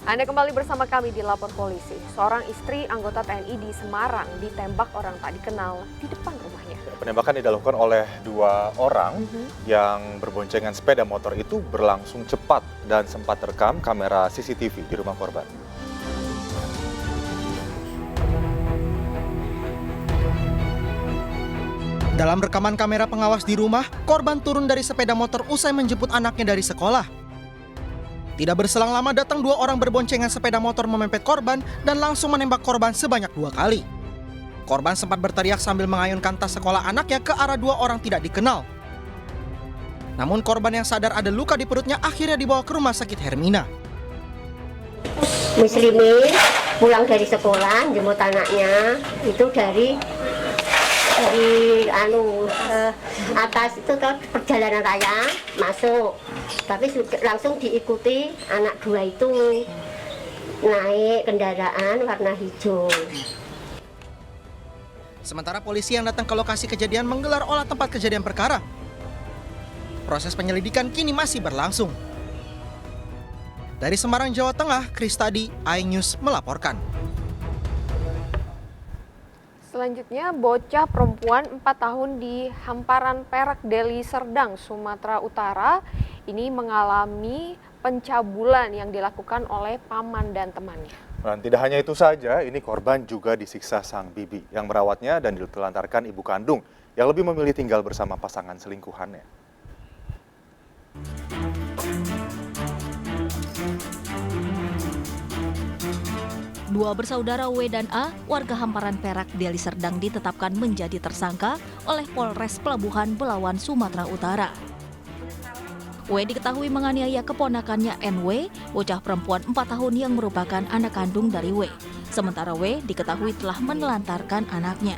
Anda kembali bersama kami di Lapor Polisi. Seorang istri anggota TNI di Semarang ditembak orang tak dikenal di depan rumahnya. Penembakan dilakukan oleh dua orang yang berboncengan sepeda motor itu berlangsung cepat dan sempat terekam kamera CCTV di rumah korban. Dalam rekaman kamera pengawas di rumah, korban turun dari sepeda motor usai menjemput anaknya dari sekolah. Tidak berselang lama datang dua orang berboncengan sepeda motor memepet korban dan langsung menembak korban sebanyak 2 kali. Korban sempat berteriak sambil mengayunkan tas sekolah anaknya ke arah dua orang tidak dikenal. Namun korban yang sadar ada luka di perutnya akhirnya dibawa ke rumah sakit Hermina. Muslimin pulang dari sekolah jemput anaknya itu dari atas itu ke perjalanan raya masuk, tapi langsung diikuti anak dua itu naik kendaraan warna hijau. Sementara polisi yang datang ke lokasi kejadian menggelar olah tempat kejadian perkara. Proses penyelidikan kini masih berlangsung. Dari Semarang, Jawa Tengah, Kristadi, iNews melaporkan. Selanjutnya, bocah perempuan 4 tahun di Hamparan Perak, Deli Serdang, Sumatera Utara ini mengalami pencabulan yang dilakukan oleh paman dan temannya. Dan tidak hanya itu saja, ini korban juga disiksa sang bibi yang merawatnya dan ditelantarkan ibu kandung yang lebih memilih tinggal bersama pasangan selingkuhannya. Dua bersaudara W dan A, warga Hamparan Perak, Deli Serdang ditetapkan menjadi tersangka oleh Polres Pelabuhan Belawan, Sumatera Utara. W diketahui menganiaya keponakannya NW, bocah perempuan 4 tahun yang merupakan anak kandung dari W. Sementara W diketahui telah menelantarkan anaknya.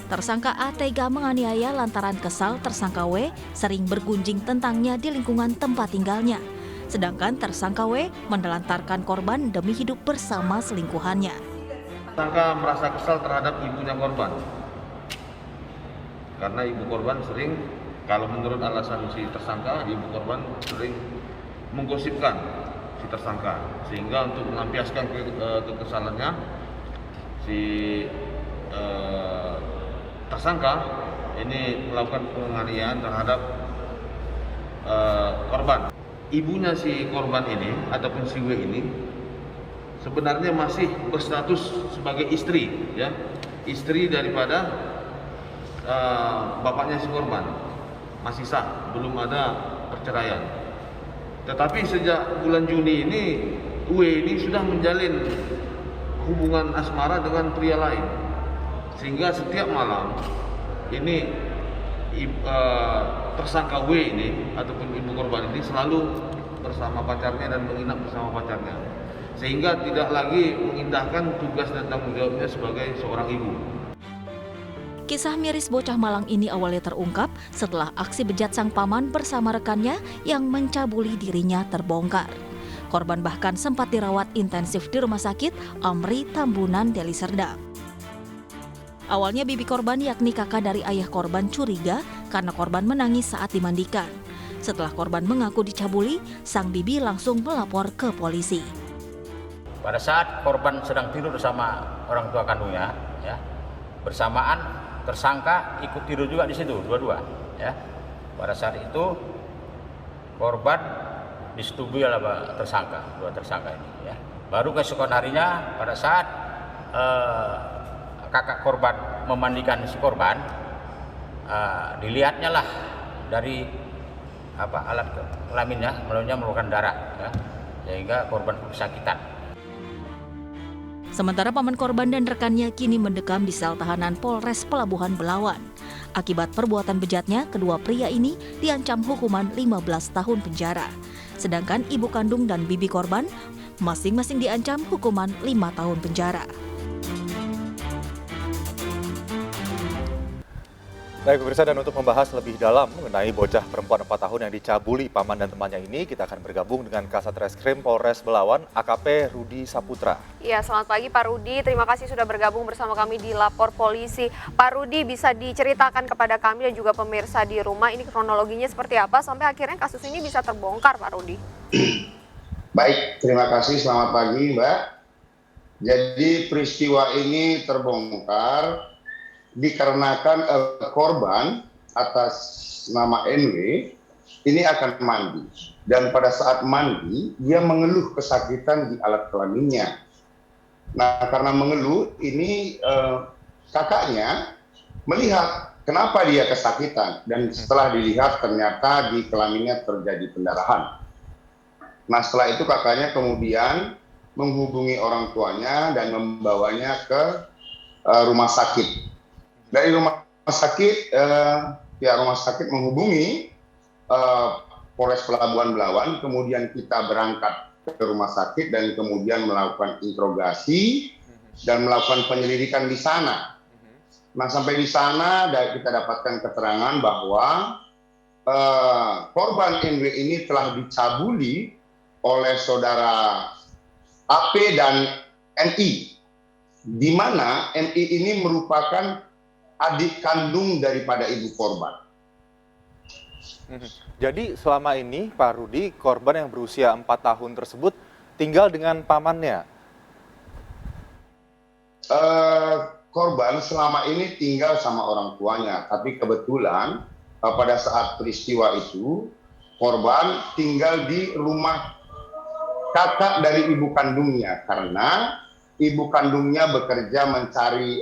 Tersangka A tega menganiaya lantaran kesal tersangka W sering bergunjing tentangnya di lingkungan tempat tinggalnya. Sedangkan tersangka W menelantarkan korban demi hidup bersama selingkuhannya. Tersangka merasa kesal terhadap ibunya korban. Karena ibu korban sering, kalau menurut alasan si tersangka, ibu korban sering menggosipkan si tersangka. Sehingga untuk melampiaskan kekesalannya, si tersangka ini melakukan penganiayaan terhadap korban. Ibunya si korban ini ataupun si W ini sebenarnya masih berstatus sebagai istri, ya, istri daripada bapaknya si korban, masih sah, belum ada perceraian. Tetapi sejak bulan Juni ini W ini sudah menjalin hubungan asmara dengan pria lain, sehingga setiap malam ini tersangka W ini ataupun ibu korban ini selalu bersama pacarnya dan menginap bersama pacarnya, sehingga tidak lagi mengindahkan tugas dan tanggung jawabnya sebagai seorang ibu. Kisah miris bocah Malang ini awalnya terungkap setelah aksi bejat sang paman bersama rekannya yang mencabuli dirinya terbongkar. Korban bahkan sempat dirawat intensif di rumah sakit Amri Tambunan, Deli Serdang. Awalnya bibi korban yakni kakak dari ayah korban curiga karena korban menangis saat dimandikan. Setelah korban mengaku dicabuli, sang bibi langsung melapor ke polisi. Pada saat korban sedang tidur bersama orang tua kandungnya, ya, bersamaan tersangka ikut tidur juga di situ, dua-dua. Ya. Pada saat itu korban disetujui oleh tersangka, dua tersangka ini. Ya. Baru keesokan harinya pada saat kakak korban memandikan si korban, dilihatnya lah dari alat kelaminnya meluapkan darah, ya, sehingga korban kesakitan. Sementara paman korban dan rekannya kini mendekam di sel tahanan Polres Pelabuhan Belawan. Akibat perbuatan bejatnya, kedua pria ini diancam hukuman 15 tahun penjara. Sedangkan ibu kandung dan bibi korban masing-masing diancam hukuman 5 tahun penjara. Baik pemirsa, dan untuk membahas lebih dalam mengenai bocah perempuan 4 tahun yang dicabuli paman dan temannya ini, kita akan bergabung dengan Kasat Reskrim Polres Belawan, AKP Rudi Saputra. Ya, selamat pagi Pak Rudi. Terima kasih sudah bergabung bersama kami di Lapor Polisi. Pak Rudi, bisa diceritakan kepada kami dan juga pemirsa di rumah ini kronologinya seperti apa sampai akhirnya kasus ini bisa terbongkar, Pak Rudi? Baik, terima kasih. Selamat pagi, Mbak. Jadi peristiwa ini terbongkar dikarenakan korban atas nama NW ini akan mandi. Dan pada saat mandi, dia mengeluh kesakitan di alat kelaminnya. Nah, karena mengeluh, ini kakaknya melihat kenapa dia kesakitan. Dan setelah dilihat, ternyata di kelaminnya terjadi pendarahan. Nah, setelah itu kakaknya kemudian menghubungi orang tuanya dan membawanya ke rumah sakit. Dari rumah sakit, pihak rumah sakit menghubungi Polres Pelabuhan Belawan, kemudian kita berangkat ke rumah sakit dan kemudian melakukan interogasi dan melakukan penyelidikan di sana. Nah, sampai di sana kita dapatkan keterangan bahwa korban NW ini telah dicabuli oleh saudara AP dan NI, di mana NI ini merupakan adik kandung daripada ibu korban. Jadi selama ini Pak Rudi, korban yang berusia 4 tahun tersebut tinggal dengan pamannya? Korban selama ini tinggal sama orang tuanya, tapi kebetulan pada saat peristiwa itu korban tinggal di rumah kakak dari ibu kandungnya karena ibu kandungnya bekerja mencari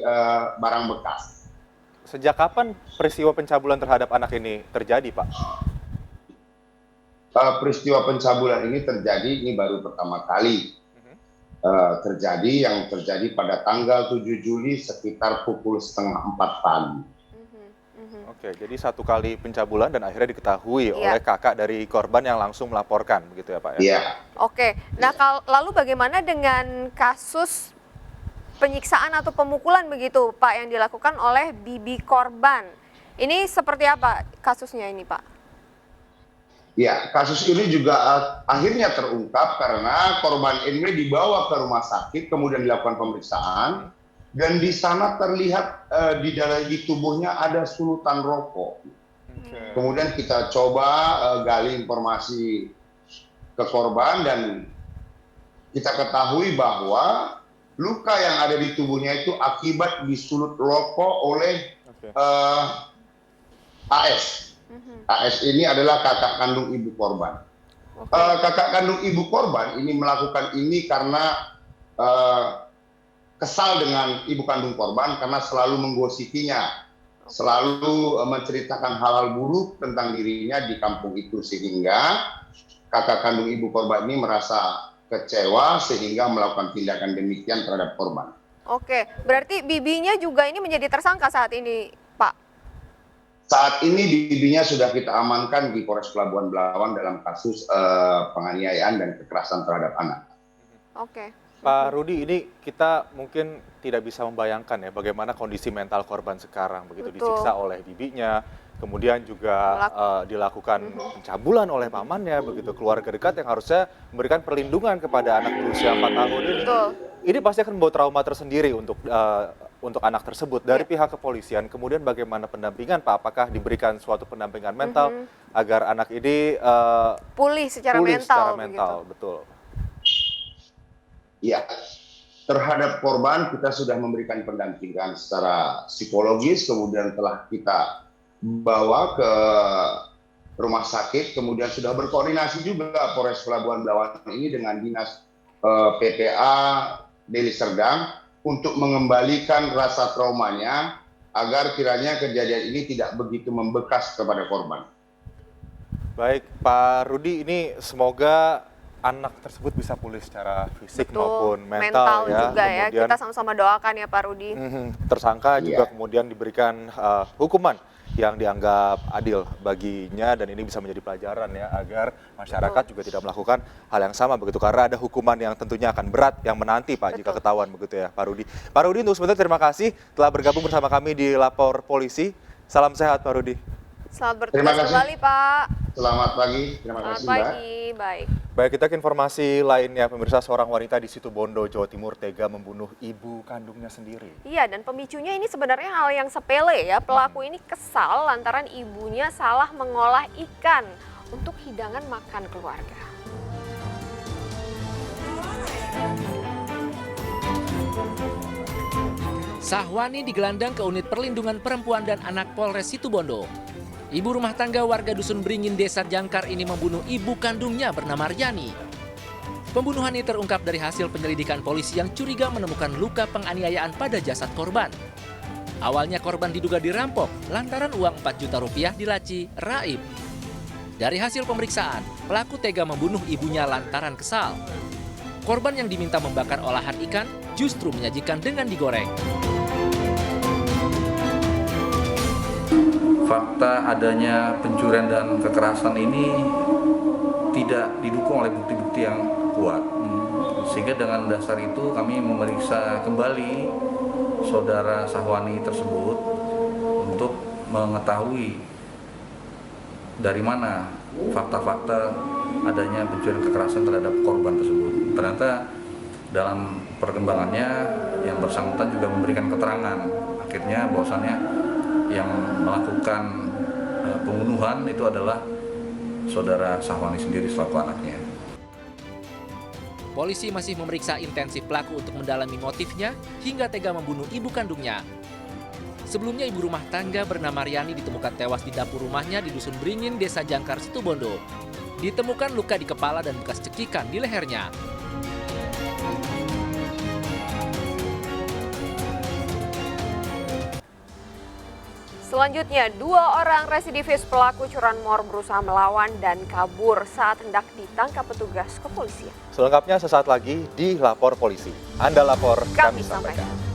barang bekas. Sejak kapan peristiwa pencabulan terhadap anak ini terjadi, Pak? Peristiwa pencabulan ini terjadi, ini baru pertama kali terjadi, yang terjadi pada tanggal 7 Juli sekitar pukul 3:30 pagi. Oke, jadi satu kali pencabulan dan akhirnya diketahui oleh kakak dari korban yang langsung melaporkan, begitu ya Pak ya? Iya. Oke, nah lalu bagaimana dengan kasus penyiksaan atau pemukulan begitu Pak yang dilakukan oleh bibi korban? Ini seperti apa kasusnya ini Pak? Ya, kasus ini juga akhirnya terungkap karena korban NW dibawa ke rumah sakit, kemudian dilakukan pemeriksaan, dan di sana terlihat di tubuhnya ada sulutan rokok. Kemudian kita coba gali informasi ke korban dan kita ketahui bahwa luka yang ada di tubuhnya itu akibat disulut rokok oleh AS. AS ini adalah kakak kandung ibu korban. Kakak kandung ibu korban ini melakukan ini karena kesal dengan ibu kandung korban karena selalu menggosipinya, selalu menceritakan hal-hal buruk tentang dirinya di kampung itu, sehingga kakak kandung ibu korban ini merasa kecewa sehingga melakukan tindakan demikian terhadap korban. Oke, berarti bibinya juga ini menjadi tersangka saat ini, Pak? Saat ini bibinya sudah kita amankan di Polres Pelabuhan Belawan dalam kasus penganiayaan dan kekerasan terhadap anak. Oke. Pak Rudi, ini kita mungkin tidak bisa membayangkan ya bagaimana kondisi mental korban sekarang, begitu disiksa oleh bibinya, kemudian juga dilakukan pencabulan oleh pamannya, begitu keluarga dekat yang harusnya memberikan perlindungan kepada anak berusia 4 tahun ini. Betul. Ini pasti akan membawa trauma tersendiri untuk anak tersebut. Dari pihak kepolisian, kemudian bagaimana pendampingan Pak? Apakah diberikan suatu pendampingan mental agar anak ini pulih secara mental, betul. Ya, terhadap korban kita sudah memberikan pendampingan secara psikologis, kemudian telah kita bawa ke rumah sakit, kemudian sudah berkoordinasi juga Polres Pelabuhan Belawan ini dengan Dinas PPA Deli Serdang untuk mengembalikan rasa traumanya agar kiranya kejadian ini tidak begitu membekas kepada korban. Baik, Pak Rudi, ini semoga anak tersebut bisa pulih secara fisik maupun mental ya. Juga ya, kita sama-sama doakan ya Pak Rudi. Tersangka juga kemudian diberikan hukuman yang dianggap adil baginya, dan ini bisa menjadi pelajaran ya agar masyarakat juga tidak melakukan hal yang sama begitu, karena ada hukuman yang tentunya akan berat yang menanti Pak jika ketahuan begitu ya Pak Rudi. Pak Rudi, untuk sebentar terima kasih telah bergabung bersama kami di Lapor Polisi. Salam sehat Pak Rudi. Selamat bertugas kembali Pak. Selamat pagi, terima kasih Mbak. Selamat pagi, baik. Baik, kita ke informasi lainnya. Pemirsa, seorang wanita di Situbondo, Jawa Timur tega membunuh ibu kandungnya sendiri. Iya, dan pemicunya ini sebenarnya hal yang sepele ya. Pelaku ini kesal lantaran ibunya salah mengolah ikan untuk hidangan makan keluarga. Sahwani digelandang ke unit perlindungan perempuan dan anak Polres Situbondo. Ibu rumah tangga warga Dusun Beringin, Desa Jangkar ini membunuh ibu kandungnya bernama Riani. Pembunuhan ini terungkap dari hasil penyelidikan polisi yang curiga menemukan luka penganiayaan pada jasad korban. Awalnya korban diduga dirampok lantaran uang 4 juta rupiah di laci Raib. Dari hasil pemeriksaan, pelaku tega membunuh ibunya lantaran kesal. Korban yang diminta membakar olahan ikan justru menyajikan dengan digoreng. Fakta adanya pencurian dan kekerasan ini tidak didukung oleh bukti-bukti yang kuat. Sehingga dengan dasar itu kami memeriksa kembali saudara Sahwani tersebut untuk mengetahui dari mana fakta-fakta adanya pencurian kekerasan terhadap korban tersebut. Ternyata dalam perkembangannya yang bersangkutan juga memberikan keterangan. Akhirnya bahwasannya yang melakukan pembunuhan itu adalah saudara Sahwani sendiri selaku anaknya. Polisi masih memeriksa intensif pelaku untuk mendalami motifnya hingga tega membunuh ibu kandungnya. Sebelumnya ibu rumah tangga bernama Riani ditemukan tewas di dapur rumahnya di Dusun Beringin, Desa Jangkar, Situbondo. Ditemukan luka di kepala dan bekas cekikan di lehernya. Selanjutnya, 2 orang residivis pelaku curanmor berusaha melawan dan kabur saat hendak ditangkap petugas kepolisian. Selengkapnya sesaat lagi di Lapor Polisi. Anda lapor, kami sampaikan.